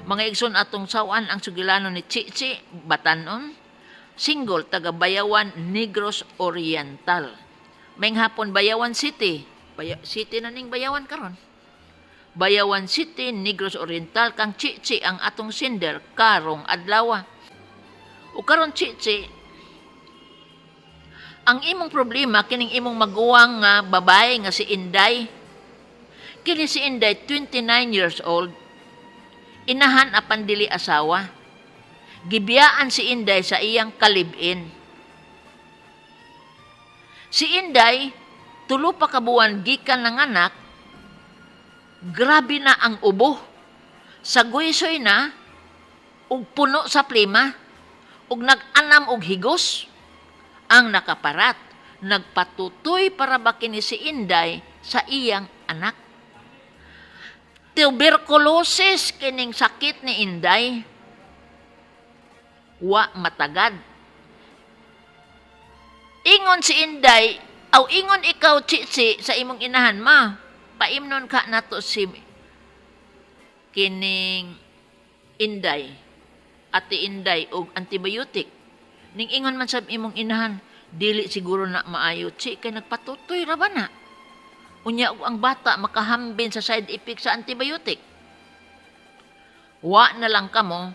Mga igsoon atong sawan ang sugilano ni Chichi Batanon, single taga Bayawan Negros Oriental. May hapon Bayawan City. City na ning Bayawan karon. Bayawan City, Negros Oriental kang Chichi ang atong sender karong adlaw. O karon Chichi, ang imong problema kining imong maguwang nga babae nga si Inday. Kini si Inday 29 years old. Inahan apan dili asawa. Gibiyaan si Inday sa iyang kalib-in. Si Inday, 3 pa ka buwan gikan ng anak, grabe na ang ubo. Saguysoy na, ug puno sa plima, ug nag-anam og higos. Ang nakaparat, nagpatutoy para ba kini si Inday sa iyang anak. Tuberculosis kining sakit ni Inday. Wa matagad. Ingon si Inday, ingon ikaw, Chichi, sa imong inahan, ma, paimnon ka nato si kining Inday, ati Inday, og antibiotic. Ning ingon man sa imong inahan, dili siguro na maayo, Chi, kay nagpatutoy ra ba na? Unya ang bata makahambin sa side effect sa antibiotic. Wa na lang kamo,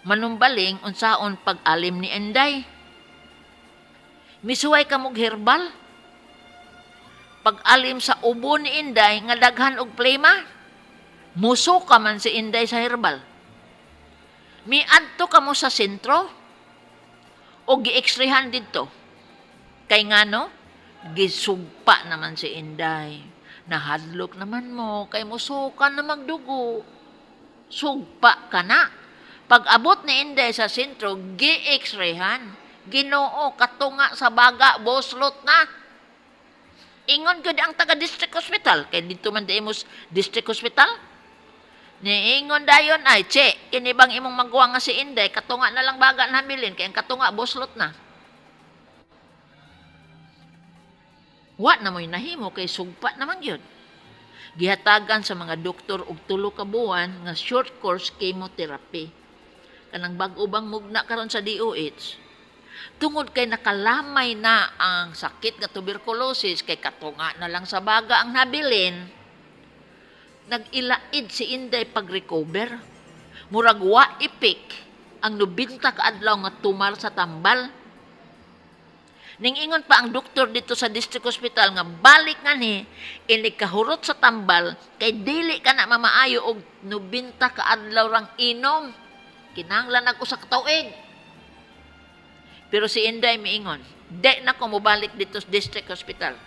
manumbaling unsaon pag-alim ni Inday. Misuway ka mong herbal. Pag-alim sa ubo ni Inday, nga daghan og plema, muso ka man si Inday sa herbal. Miadto ka mo sa sentro, o gi-extrehan dito. Kay ngano, gisugpa naman si Inday. Nahadlok naman mo, kay musukan na magdugo. Sugpa ka na. Pag abot ni Inday sa sentro, gi-extrehan. Ginoo katunga sa baga, boslot na. Ingon gud ang taga district hospital, kay dito man di imos district hospital. Niingon dayon ay, Che, kini bang imong magwa nga si Inday, katunga na lang baga na bilin, kay ang katunga boslot na. Wa na mo'y nahimo, kay sugpa naman yun. Gihatagan sa mga doktor og 3 ka buwan nga short course chemotherapy. Kanang bag-o bang mugna karon sa DOH. Tungod kay nakalamay na ang sakit nga tuberculosis, kay katunga na lang sa baga ang nabilin, nag-ilaid si Inday pag-recover. Murag wa ipik ang 90 ka adlaw nga tumar sa tambal. Ning ingon pa ang doktor dito sa district hospital nga balik nga ni, inikahurot sa tambal, kay dili ka na mamaayo og 90 ka adlaw rang inom. Kinahanglan ako sa katuig. Pero si Inday miingon, di na ko mobalik dito sa district hospital.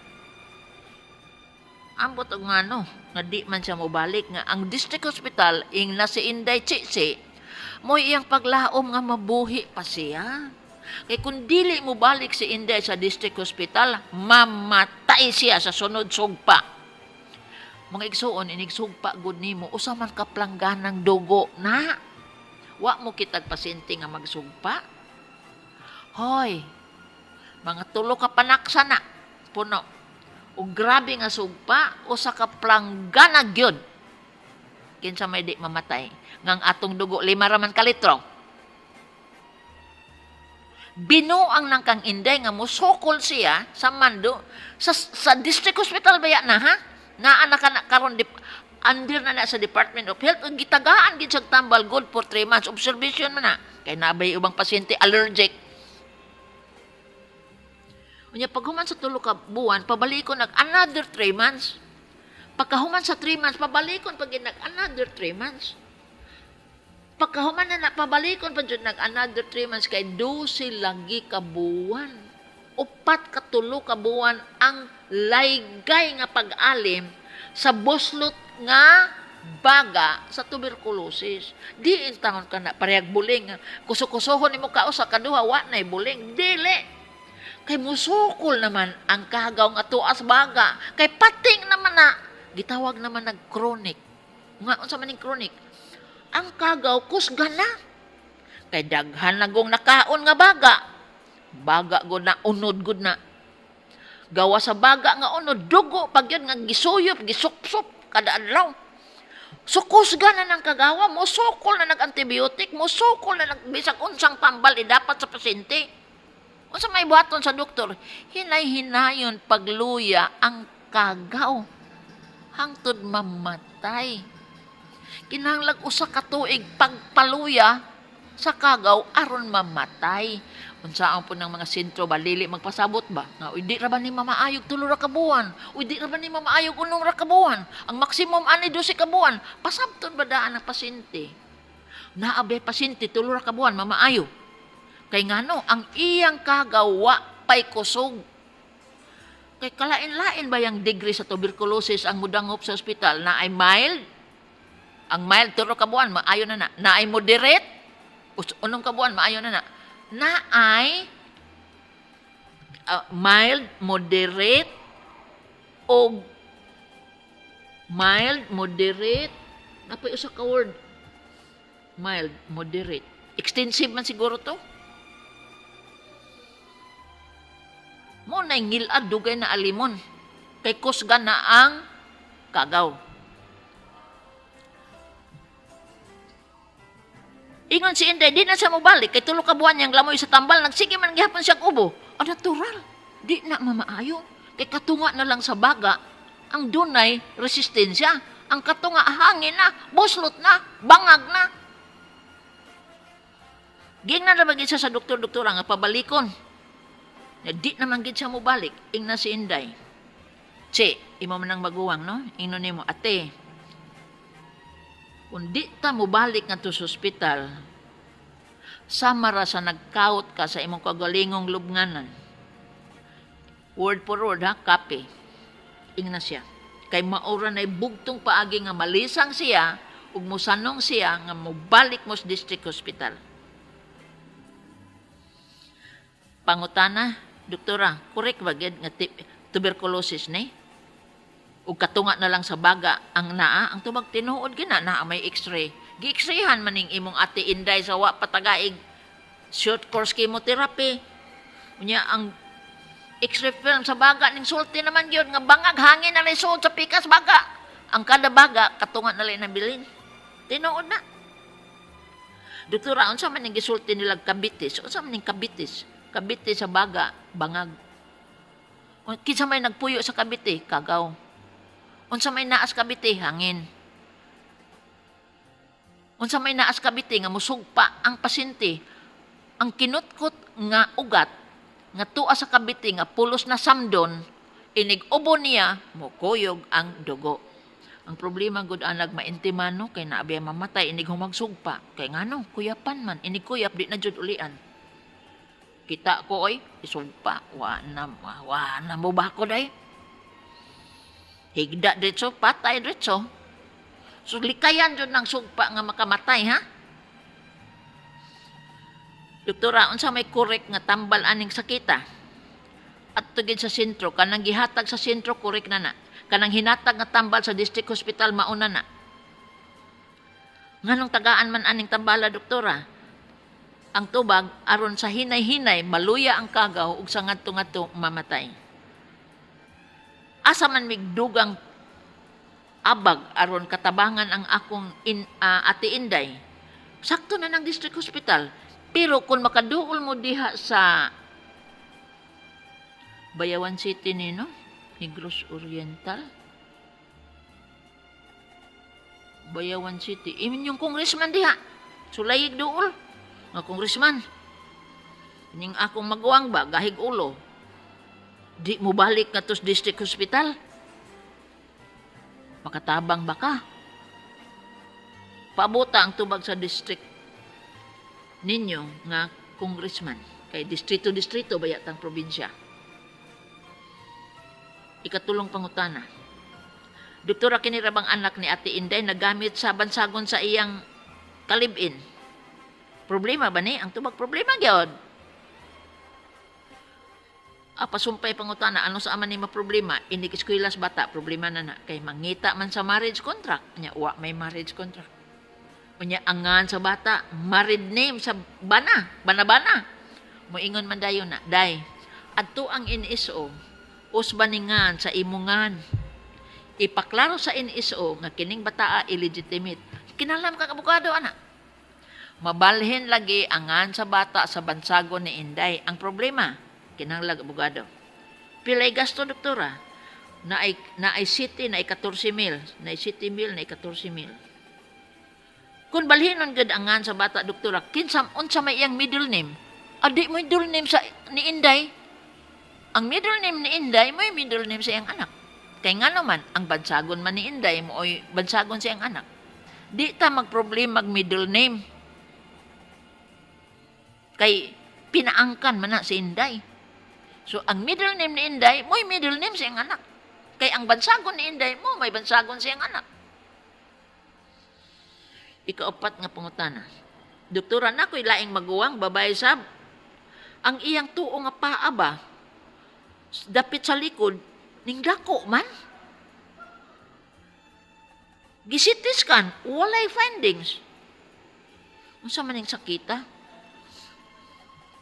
Ambot og ngano, nga di man siya mobalik nga ang district hospital ing na si Inday Chichi, mo iyang paglaom nga mabuhi pa siya. Kay kung dili mo balik si Inday sa district hospital, mamatay siya sa sunod sugpa. Mga igsuon, inigsugpa gud nimo, usa man ka plangganang dugo na. Wa mo kitag pasyente nga magsugpa. Hoy, mga 3 ka panaksa na, puno. O grabe nga sugpa, o sa kaplanggana gyud. Kinsa may di mamatay. Ngang atong dugo, 5 raman ka litro. Binuang nang kang Inday nga musukol siya sa mando, sa district hospital baya na, ha? Naanak ka na karon under na sa Department of Health, ug gitagaan gid sa tambal good for 3 months observation man na. Kay nabay ubang pasyente allergic. Unya paghuman sa 3 ka buwan, pabalikon another 3 months. Pagkahuman sa 3 months, pabalikon pag another 3 months. Pagkahuman na pabalikon pa dyan another 3 months, kay 12 lagi ka buwan. 4 ka 3 ka buwan ang laygay nga pag-alim sa boslot nga baga sa tuberculosis. Di intahon ka na parehag buling. Kusukusohon ni mo kausa kaduha, wa na'y buling. Dili. Kay musukol naman ang kagaw nga tuas baga. Kay pating naman na, gitawag naman nag-chronic. Nga, unsa man ning chronic? Ang kagaw, kusga na. Kay daghan na gong nakaon nga baga. Baga gud na, unod gud na. Gawa sa baga nga unod, dugo, pag yun nga gisuyop, gisupsup, kada adlaw. Sukusga na ng kagawa, musukol na nag-antibiotic, musukol na bisag unsang tambal dapat sa pasyente. Unsa may buhaton sa doktor, hinay-hinayon pagluya ang kagaw hangtod mamatay. Kinahanglan usa ka tuig pagpaluya sa kagaw aron mamatay. Unsaon po ng mga sentro ba dili magpasabot ba? Nga di ra ba ni mamaayog tulo ra ka buwan? Uy di ra ba ni mamaayog unong ra ka buwan? Ang maximum ani 12 ka buwan. Pasabton ba daan ang pasyente? Naabe pasyente tulo ra ka buwan mamaayo. Kay ngano ang iyang kagawa pay kusog. Kay kalain-lain ba yang degree sa tuberculosis ang mudangop sa ospital na ay mild? Ang mild tulo ka buwan maayo na na. Na ay moderate? Unong ka buwan maayo na na. Na ay mild, moderate, o mild, moderate, napay usa ka word. Mild, moderate. Extensive man siguro to. Mo na ngilad dugay na alimon. Kay kusgan na ang kagaw. Ingon si Inday, di na siya mobalik. Kay tulo ka buwan niyang lamoy sa tambal, nagsige man gihapon siya ubo. Natural. Di na mamaayo. Kay katunga na lang sa baga, ang dunay resistensya. Ang katunga hangin na, buslot na, bangag na. Ging na naman siya sa doktor-doktora nga pabalikon. Di naman gid siya mobalik. Ing na si Inday. Che, imo man ang maguwang, no? Ingno nimo, ate, kung di ta mo balik nga to sa ospital, samara sa nagkaot ka sa imong kagalingong lubnganan. Word for word, ha? Copy. Ingna siya. Kay maura na'y bugtong paagi nga malisang siya, ug musanong siya nga mobalik mo sa district hospital. Pangutana, doktora, correct ba gid nga tuberculosis ni? Ug katunga na lang sa baga ang naa, ang tubag tinuod gina naa may x-ray. Gi-x-rayhan man ning imong ate Inday sa wa patagaig short course chemotherapy. Unya ang x-ray film sa baga ning sulti naman gyud nga bangag hangin na lisod sa pikas baga. Ang kada baga katunga na lang nabilin. Tinuod na. Doktora, unsa man ning gisulti nila kabitis? Unsa man ning kabitis? Kabitis sa baga bangag. Kinsa may nagpuyo sa kabite? Kagaw. Unsa may naas kabite, hangin. Unsa may naas kabite nga musugpa ang pasyente, ang kinutkot nga ugat nga tuwa sa kabite nga pulos na samdon, inig ubo niya mukuyog ang dugo. Ang problema gud anag maintimano kay naabi mamatay inig humagsugpa. Kay ngano kuyapan man inig kuyap di na jud ulian. Kita ko oy isugpa wa na mo ba ko day? Higda diretso, patay diretso. So, likayan dyan ng sugpa nga makamatay, ha? Doktora, unsa may correct nga tambal aning sakita? At tugid sa sentro, kanang gihatag sa sentro, correct na na. Kanang hinatag nga tambal sa district hospital, mauna na. Nganong tagaan man aning tambala, doktora? Ang tubag, aron sa hinay-hinay, maluya ang kagaw, ug sa ngadto-ngadto mamatay. Asa man migdugang abag aron katabangan ang akong ate Inday. Sakto na ng district hospital. Pero kung makaduol mo diha sa Bayawan City ni no? Negros Oriental. Bayawan City. Imin yung congressman diha. Sulayig duol. Nga congressman. Ning akong maguwang ba, gahig ulo. Di mo balik nga to sa district hospital. Makatabang ba ka? Pabuta ang tubag sa district ninyo nga congressman. Kay distrito-distrito bayatang probinsya. Ikatulong pangutana. Doktora kinirabang anak ni Ate Inday nagamit sa bansagon sa iyang kalibin. Problema ba ni? Ang tubag problema gyud. Pasumpay pangutana, ano sa aman ni problema? Inig eskwelas bata, problema na na. Kay mangita man sa marriage contract. Nya, wa may marriage contract. Unya, angan sa bata, married name sa bana. Bana-bana. Moingon man dayon na. Day, adto ang NSO, usbaningan sa imungan. Ipaklaro sa NSO nga kining bataa illegitimate. Kinalam ka abogado ana. Mabalhin lagi angan sa bata sa bansagon ni Inday. Ang problema, kinahanglan abogado. Pilay gasto doktora. Na ay city na ay 14,000, na ay city mil na ay 14,000. Kung balhinon gud angan sa bata doktora, kinsam unsa may iyang middle name? Adi mo middle name sa ni Inday. Ang middle name ni Inday mo middle name sa iyang anak. Kay nga naman ang bansagon man ni Inday mo oy bansagon sa iyang anak. Di ta magproblema mag middle name. Kay pinaangkan man na si Inday. So ang middle name ni Inday mo middle name sa iyang anak. Kay ang bansagon ni Inday mo, may bansagon siyang anak. Ikaapat nga pangutana. Doktora na ko'y laing maguwang, babae sab. Ang iyang tuo nga paa ba, dapit sa likod, ning dako man. Gisitis kan, walay findings. Unsa man ning sakita?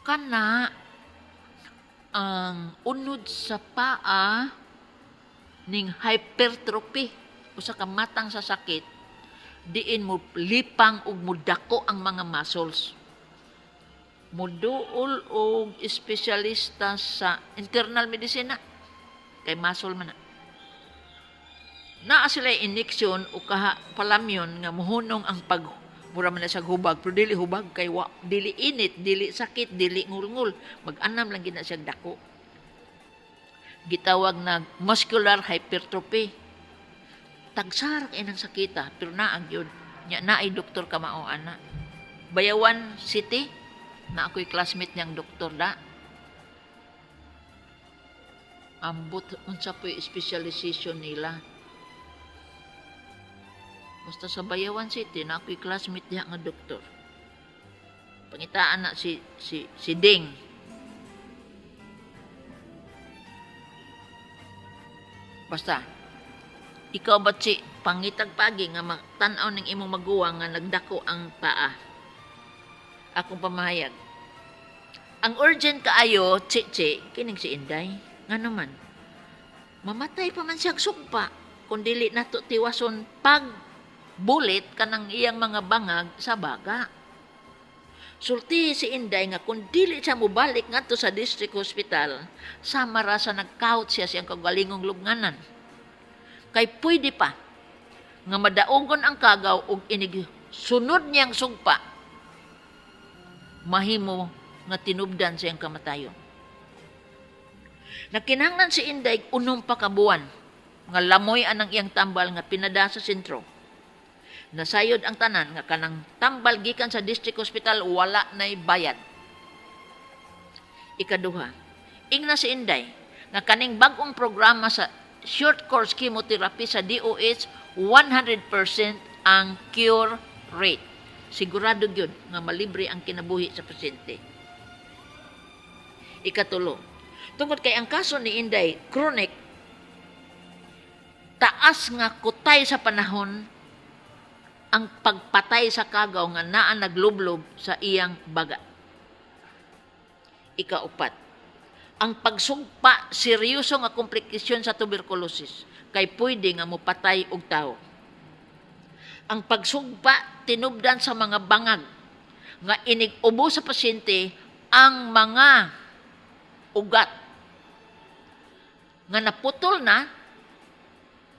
Kana, ang unod sa paa, ning hypertrophy usa ka matang sa sakit diin mo lipang ug mudako ang mga muscles. Muduol og espesyalista sa internal medicine kay muscle man na. Naa sila injection o palamyon nga muhunong ang pag mura man na sa hubag pero dili hubag kay dili init, dili sakit, dili ngulngul, mag-anam lang gina siya dako. Gitawag na muscular hypertrophy. Tagsar kay nang sakita pero naag yun. Nya naay doktor kamao ana. Bayawan City na ako'y classmate niyang doktor da. Ambot unsa po'y specialization nila. Basta sa Bayawan City na ako'y classmate niya nga doktor. Pangitaan na si Ding. Basta, ikaw ba si pangitag pagi nga tan-aw ng imong maguwang nga nagdako ang paa? Akong pamahayag. Ang urgent kaayo, chichi, kining si Inday. Nga naman, mamatay pa man siyang sugpa kung dili nato tiwason pag bulit kanang iyang mga bangag sa baga. Sulti si Inday nga kung dili siya mubalik ngadto sa district hospital, sama ra sa nag-count siya siyang kagalingong lubnganan. Kay pwede pa nga madaogon ang kagaw og inig sunod niyang sugpa, mahimo nga tinubdan siyang kamatayon. Nakinahanglan si Inday unom pa ka buwan nga lamoy anang iyang tambal nga pinada sa sentro. Nasayod ang tanan nga kanang tambal gikan sa district hospital wala nay bayad. Ikaduha, ingna si Inday nga kaning bag-ong programa sa short course chemotherapy sa DOH 100% ang cure rate. Sigurado gyud nga malibre ang kinabuhi sa pasyente. Ikatulo, tungod kay ang kaso ni Inday chronic, taas nga kutay sa panahon ang pagpatay sa kagaw nga naa naglublob sa iyang baga. Ikaupat, ang pagsugpa seryoso nga komplikasyon sa tuberculosis kay pwede nga mopatay og tawo. Ang pagsugpa tinubdan sa mga bangag nga inig-ubo sa pasyente ang mga ugat nga naputol na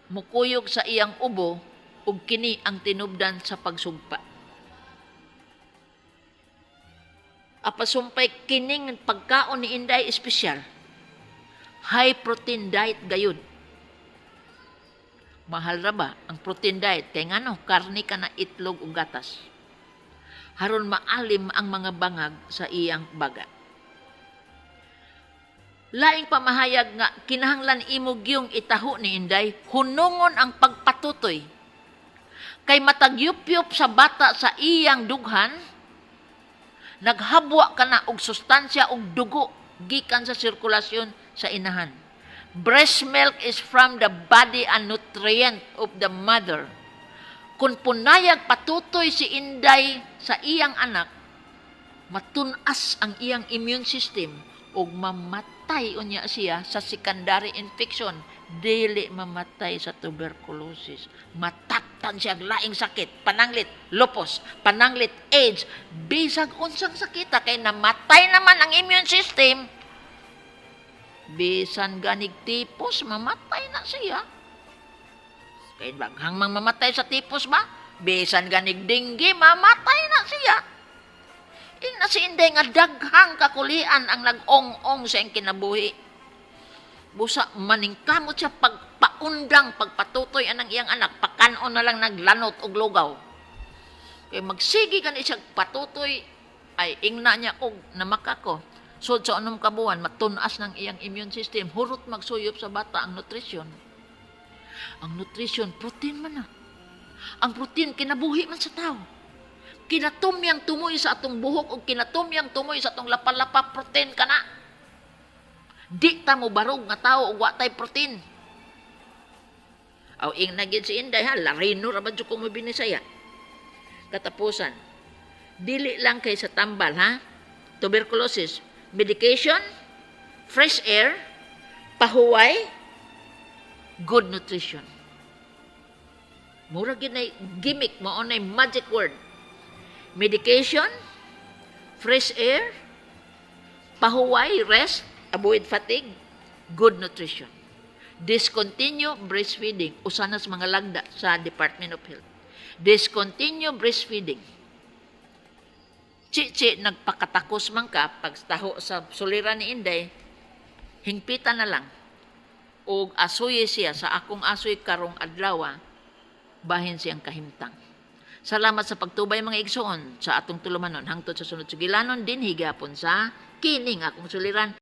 mukuyog sa iyang ubo ug kini ang tinubdan sa pagsugpa. Apasumpay kining pagkaon ni Inday espesyal. High protein diet gayud. Mahal ra ba ang protein diet kay ngano karne ka na itlog ug gatas. Haron maalim ang mga bangag sa iyang baga. Laing pamahayag nga kinahanglan imo gyung itaho ni Inday hunungon ang pagpatutoy. Kay matagyup-yup sa bata sa iyang dughan, naghabwa ka na og sustansya og dugo gikan sa sirkulasyon sa inahan. Breast milk is from the body and nutrient of the mother. Kung punayag patutoy si Inday sa iyang anak, matunas ang iyang immune system ug mamatay unya siya sa secondary infection dili mamatay sa tuberculosis. Matatan siya laing sakit, pananglit, lupus, pananglit, AIDS, bisag unsang sakita kay namatay naman ang immune system. Bisan ganig tipos, mamatay na siya. Kay baghang mang mamatay sa tipos ba? Bisan ganig dinggi, mamatay na siya. Ing na si Inday nga daghang kakulian ang nag-ong-ong sa iyang kinabuhi. Busa maningkamot siya pagpaundang, pagpatutoy anang iyang anak, pakanon na lang naglanot og lugaw. Kay magsigi ka siya patutoy, ay ingna niya og namakako. So sa anong kabuan, matunas ng iyang immune system, hurot magsuyop sa bata ang nutrisyon. Ang nutrisyon, protein man na. Ang protein, kinabuhi man sa tao. Kinatumyang tumoy sa atong buhok o kinatumyang tumoy sa atong lapalapa, protein ka na. Di ta mo barog nga tao o watay protein. Aw ing nagin si Inday ha, larino raman dyan kong mabinisaya. Katapusan, dili lang kay sa tambal ha, tuberculosis, medication, fresh air, pahuway, good nutrition. Mura ginay gimmick mo onay magic word. Medication, fresh air, pahuway, rest, avoid fatigue, good nutrition. Discontinue breastfeeding. Usa na sa mga lagda sa Department of Health. Discontinue breastfeeding. Chichi, nagpakatakos man ka, pag taho sa suliran ni Inday, hingpitan na lang. O asuye siya sa akong asoy karong adlaw, bahin siyang kahimtang. Salamat sa pagtubay mga igsoon sa atong tulumanon hangtod sa sunod sugilanon din higapon sa kining akong suliran.